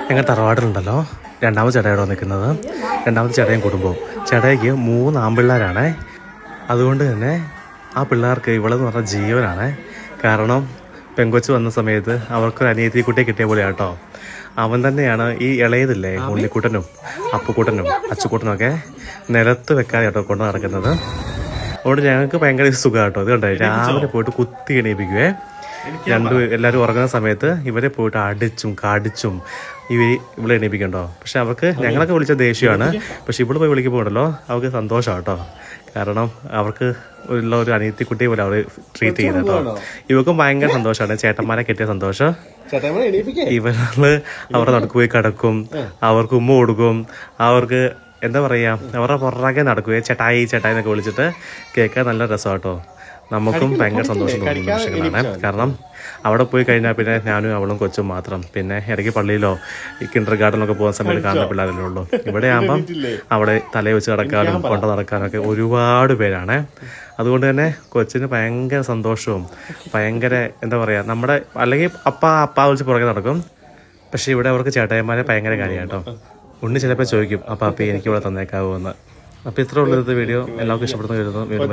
ഞങ്ങൾ തറവാട്ടിലുണ്ടല്ലോ രണ്ടാമത് ചേട്ടയോടെ നിൽക്കുന്നത്. രണ്ടാമത്തെ ചേട്ടയും കുടുംബവും. ചേട്ടയ്ക്ക് 3 ആൺപിള്ളേരാണേ. അതുകൊണ്ട് തന്നെ ആ പിള്ളേർക്ക് ഇവളെന്ന് പറഞ്ഞ ജീവനാണ്. കാരണം പെങ്കൊച്ച് വന്ന സമയത്ത് അവർക്കൊരു അനിയത്തി കുട്ടിയെ കിട്ടിയ പോലെ കേട്ടോ. അവൻ തന്നെയാണ് ഈ ഇളയതില്ലേ ഉണ്ണിക്കുട്ടനും അപ്പുക്കുട്ടനും അച്ചുക്കുട്ടനും ഒക്കെ നിലത്ത് വെക്കാതെ കേട്ടോ കൊണ്ട് നടക്കുന്നത്. അതുകൊണ്ട് ഞങ്ങൾക്ക് ഭയങ്കര സുഖം കേട്ടോ. ഇത് കണ്ടോ, രാവിലെ പോയിട്ട് കുത്തി എണീപ്പിക്കുവേ. എല്ലാവരും ഉറങ്ങുന്ന സമയത്ത് ഇവരെ പോയിട്ട് അടിച്ചും കടിച്ചും ഇവിടെ എണീപ്പിക്കണ്ടോ. പക്ഷെ അവർക്ക് ഞങ്ങളൊക്കെ വിളിച്ച ദേഷ്യമാണ്. പക്ഷെ ഇവിടെ പോയി വിളിക്കുമ്പോൾ ഉണ്ടല്ലോ അവർക്ക് സന്തോഷമാണ് കേട്ടോ. കാരണം അവർക്ക് ഉള്ള ഒരു അനിയത്തിക്കുട്ടിയെ പോലെ അവർ ട്രീറ്റ് ചെയ്യുന്നത് കേട്ടോ. ഇവർക്കും ഭയങ്കര സന്തോഷമാണ്, ചേട്ടന്മാരെ കിട്ടിയ സന്തോഷം. ഇവര് അവരുടെ നടക്ക് പോയി കിടക്കും, അവർക്ക് ഉമ്മ കൊടുക്കും, അവർക്ക് എന്താ പറയുക അവരുടെ പുറകെ നടക്കുകയെ ചേട്ടായി ചേട്ടായി എന്നൊക്കെ വിളിച്ചിട്ട് കേൾക്കാൻ നല്ല രസമാണ് കേട്ടോ. നമുക്കും ഭയങ്കര സന്തോഷം തോന്നുന്ന നിമിഷങ്ങളാണ്. കാരണം അവിടെ പോയി കഴിഞ്ഞാൽ പിന്നെ ഞാനും അവളും കൊച്ചും മാത്രം. പിന്നെ ഇടയ്ക്ക് പള്ളിയിലോ ഈ കിൻഡർ ഗാർഡനിലൊക്കെ പോകുന്ന സമയത്ത് കാണുന്ന പിള്ളേരല്ലേ ഉള്ളൂ. ഇവിടെ ആകുമ്പം അവിടെ തലയിൽ വെച്ച് കിടക്കാനും കൊണ്ട നടക്കാനൊക്കെ ഒരുപാട് പേരാണ്. അതുകൊണ്ട് തന്നെ കൊച്ചിന് ഭയങ്കര സന്തോഷവും ഭയങ്കര എന്താ പറയുക നമ്മുടെ അല്ലെങ്കിൽ അപ്പ വിളിച്ച് പുറകെ നടക്കും. പക്ഷെ ഇവിടെ അവർക്ക് ചേട്ടായിമാരെ ഭയങ്കര കാര്യമാണ് കേട്ടോ. ഉണ്ണി ചിലപ്പോൾ ചോദിക്കും അപ്പാപ്പി എനിക്ക് ഇവിടെ തന്നേക്കാവോ എന്ന്. അപ്പോൾ ഇത്ര ഉള്ളത് വീഡിയോ എല്ലാവർക്കും ഇഷ്ടപ്പെടുന്ന വീഡിയോ.